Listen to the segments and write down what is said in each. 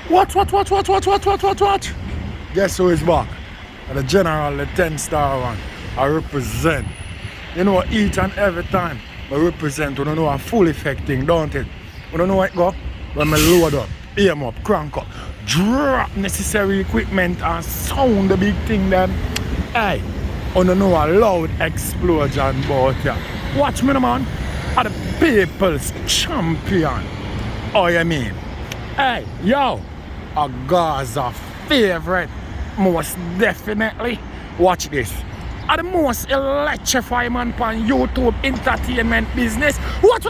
What? Guess who is back? The general, the 10-star one. I represent. You know, each and every time I represent, you don't know a full effect thing, don't it? You don't know what it go? When I load up, aim up, crank up, drop necessary equipment and sound the big thing then. Hey, you don't know a loud explosion about ya. Watch me, man. I'm the people's champion. Oh, you mean? Hey, yo, a Gaza favorite, most definitely. Watch this. Are the most electrifying man on YouTube entertainment business. What?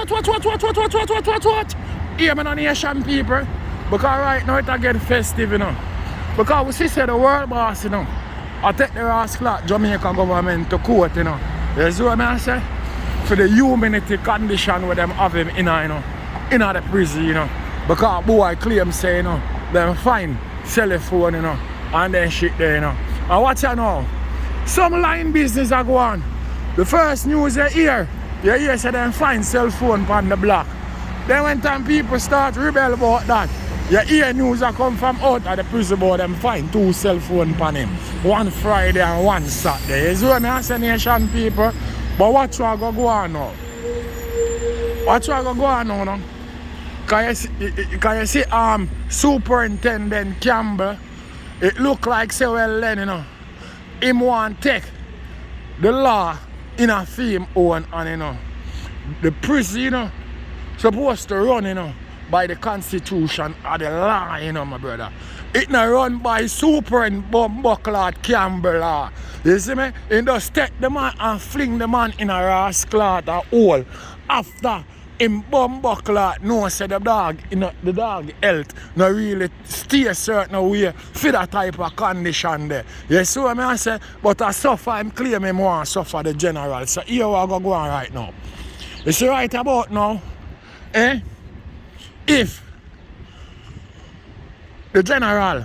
Hear me on Asian people. Because right now it get festive, you know. Because we see the world boss, you know. I take the rascal Jamaica government to court, you know. You see what I say? For the humidity condition where them have him in, you know, in the prison, you know. Because boy claim say, you know, them find cell phone, you know, and then shit there, you know. And watch you know. Some line business are go on. The first news you hear say them find cell phone on the block. Then when time people start rebel about that, you hear news that come from out of the prison about them find 2 cell phone on him. One Friday and one Saturday. You see what I say, nation people? But what you go on now? What you go on now? No? Cause you see Superintendent Campbell, it look like say well then, you know. Him want take the law in a film own and you know the prison, you know, supposed to run, you know, by the constitution or the law, you know, my brother. It not run by Super and Bumbuckler Campbell law. You see me? He just take the man and fling the man in a rascal or hole after him Bumbuckler know say the dog, you know, the dog health not really stay a certain way for that type of condition there. You see what I say? But I suffer, him claim him want to suffer the general. So here we go on right now. You see right about now, if the general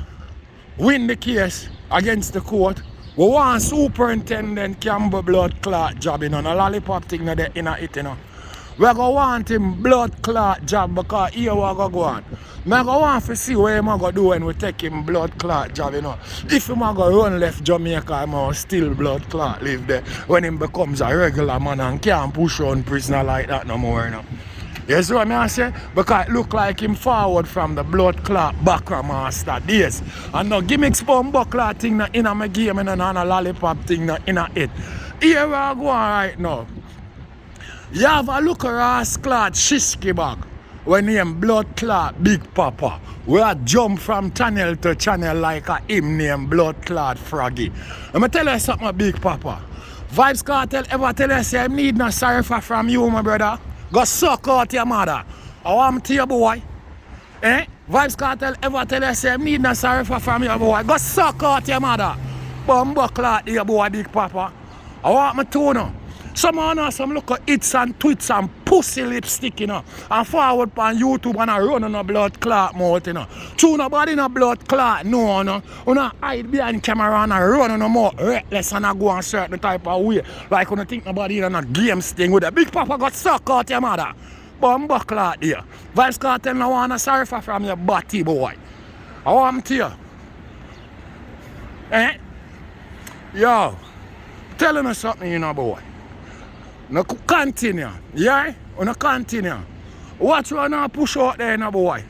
win the case against the court, we want Superintendent Campbell blood clot job, you know, no lollipop thing in it, you know. We're going to want him blood clot job because here we're going to go on. We're going to want to see what he's going to do when we take him blood clot job, you know. If he's going to run left Jamaica, he's still blood clot live there when he becomes a regular man and can't push on prisoner like that no more, you know. You see what I say? Because it look like him forward from the blood clot background master days. And no gimmicks bomb buckler thing in my game and a lollipop thing in it. Here we are going right now. You have a look at rascal Shisky bag when named Blood Clot Big Papa. We a jump from channel to channel like a him named Blood Clot Froggy. Let me tell you something, Big Papa. Vybz Kartel ever tell you say I need no sorry from you, my brother? Go suck out your mother. I want to your boy. Vybz Kartel ever tell you say I need no sorry from your boy? Go suck out your mother. Bumbo Clot your boy, Big Papa. I want my tune. Some look at hits and tweets and pussy lipstick, you know, and forward on YouTube and I run on a blood clot mouth, you know. True nobody in a blood clot, no. You know, hide behind camera and I run on a more reckless and I go on certain type of way. Like when I think nobody in a games thing with a Big Papa got suck out your mother. Bumbo clot there. Vybz Kartel no want to sorry from your body, boy. I want to you. Yo, telling us something, you know, boy. No continue, yeah? No continue. Watch what I push out there, you know, boy.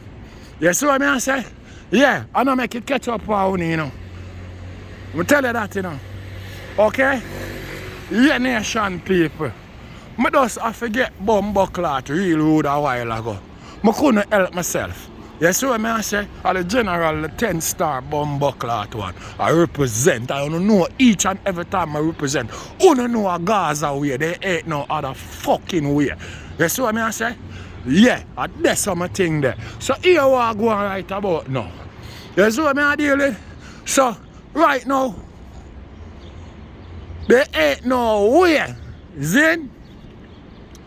You see what I say? Yeah, I don't make it catch up for you, know. I tell you that, you know. Okay? Yeah, nation people. I just forget Bumbuckler real rude a while ago. I couldn't help myself. You see what I say? I'm the general, the 10-star Bumbuckler one. I represent. I don't know each and every time I represent. You don't know a Gaza way. There ain't no other fucking way. You see what I say? Yeah, that's some thing there. So here we are going right about now. You see what I deal with? So, right now, there ain't no way. Then,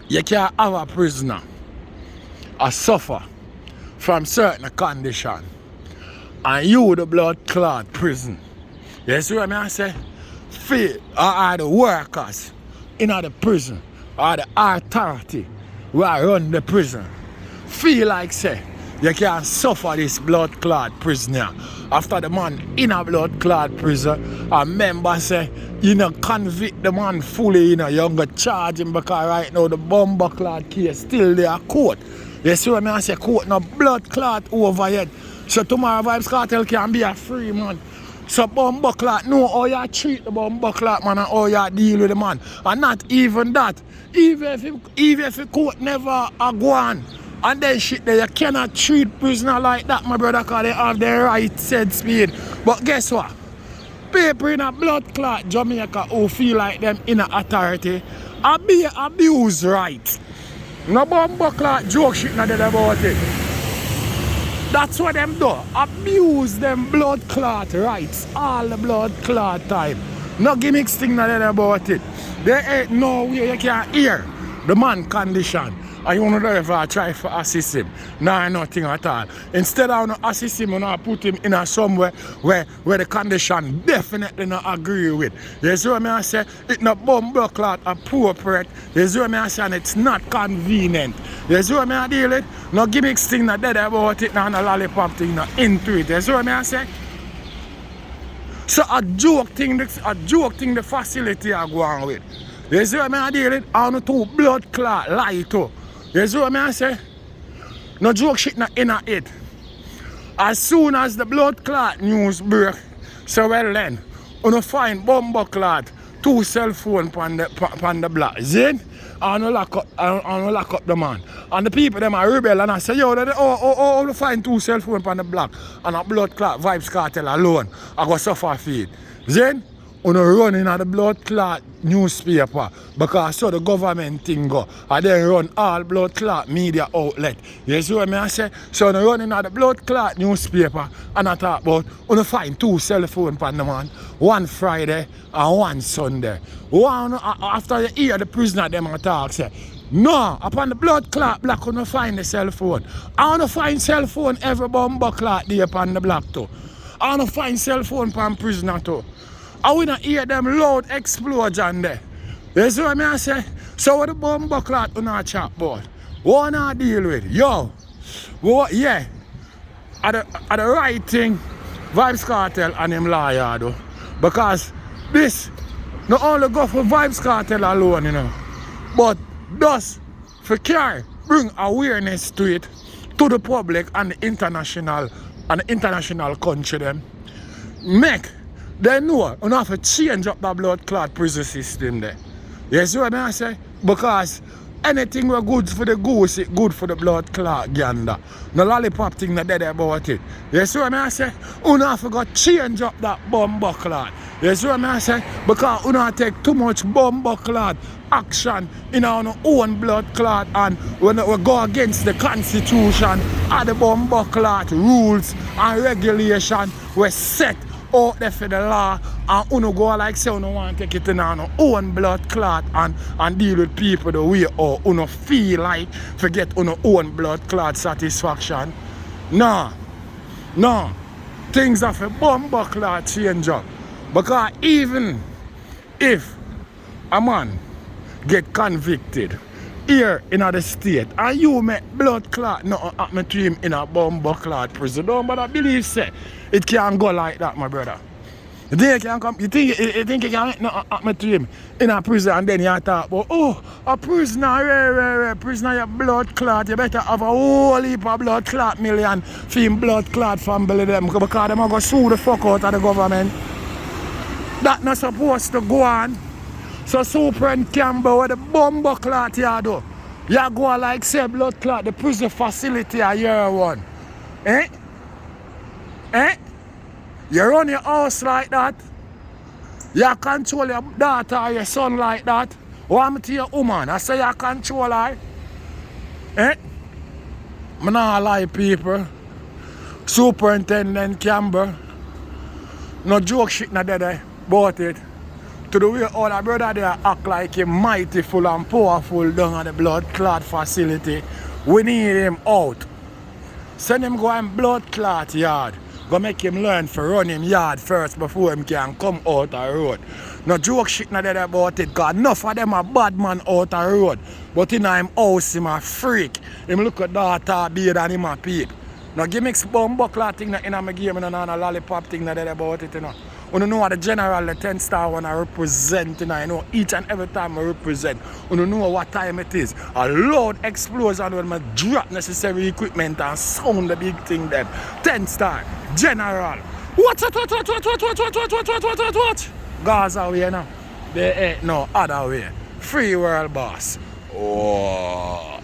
you can't have a prisoner. A suffer from certain condition and you the blood clot prison. You see what I say? Feel are the workers in the prison or the authority who run the prison feel like say you can't suffer this blood clot prisoner. After the man in a blood clot prison, a member say, you know, convict the man fully, you know, you're going to charge him because right now the bomber clot case still there court. You see what I say, court no blood clot over yet. So tomorrow Vybz Kartel can be a free man. So bomber clot know how you treat the bomber clot man and how you deal with the man. And not even that. Even if the court never go on and then shit there, you cannot treat prisoner like that, my brother, because they have their right said speed. But guess what? People in a blood clot Jamaica who feel like them in a authority are being abused right. No bomber clot joke shit not about it. That's what them do. Abuse them blood clot rights. All the blood clot time. No gimmicks thing not about it. There ain't no way you can hear the man condition. And you want to know if I try to assist him. Nah, nothing at all. Instead of assist him, I put him in a somewhere where the condition definitely not agree with. You see what I say? It's not bomber clot appropriate. You see what I say? And it's not convenient. You see what I deal with? No gimmicks thing not dead about it, no lollipop thing not into it. You see what I say? So a joke thing the facility are going with. You see what I deal with? On the two blood clot lie too. You see what I say? No joke shit not in it. As soon as the blood clot news break, so well then, you find bomber clot, 2 cell phone on the block. Zin? And you lock up the man. And the people them are rebel and I say, yo, you find 2 cell phone on the block and a blood clot Vybz Kartel alone. I go suffer feed. Zin? You run in the blood clot newspaper because so the government thing go and then run all blood clot media outlet. You see what I say? So you run in the blood clot newspaper and I talk about you find 2 cell phones on the man, one Friday and one Sunday. One after you hear the prisoner them talk say, no, upon the blood clot block you find the cell phone. I want to find cell phone every bomber clot there upon the block too. I want to find cell phone upon prisoner too. I will not hear them loud explosion there. You see what I say? So what the bomber clot you not chat about? What not deal with? Yo, what, yeah. At the right thing, Vybz Kartel and him lawyer though. Because this not only go for Vybz Kartel alone, you know, but does for care bring awareness to it to the public and the international country them. Make they know you have to change up the blood clot prison system there. You see what I say? Because anything we're good for the goose, it's good for the blood clot gander. No lollipop thing not dead about it. You see what I say? You have to change up that bomber clot. You see what I say? Because you don't take too much bomber clot action in our own blood clot and when we go against the constitution and the bomber clot rules and regulation we set out there for the law and you go like say you want to take it in our own blood clot and deal with people the way or you feel like forget your own blood clot satisfaction. No. Things have a bomber clot change up. Because even if a man get convicted here in the state and you make blood clot not happen to him in a bomber clot prison, don't but I believe say it can't go like that, my brother. You think it can make not happen to him in a prison and then you talk about, oh, a prisoner, prisoner, your blood clot, you better have a whole heap of blood clot million for him blood clot family them because them are going to sue the fuck out of the government. That not supposed to go on. So Superintendent Campbell with the bomber clot you do. You go like say blood clot, the prison facility a year one. Eh? You run your house like that. You control your daughter or your son like that. What happened to your woman? I say you control her. Eh? I not lie people. Superintendent Campbell. No joke shit not there about it. To the way all the brother there act like him mightyful and powerful down at the blood clot facility. We need him out. Send him go and blood clot yard. Go make him learn to run him yard first before him can come out the road. No joke shit not there about it, cause enough of them a bad man out the road. But in him house him a freak. Him look at daughter beard and him a peep. No gimmicks bomb buckler thing in my game, and a lollipop thing that about it, you know. You know what the general, the 10 star one I represent, you know, each and every time I represent. You know what time it is. A loud explosion when I drop necessary equipment and sound the big thing then. 10 star, general. Watch. Gaza way now. There ain't no other way. Free world boss. What?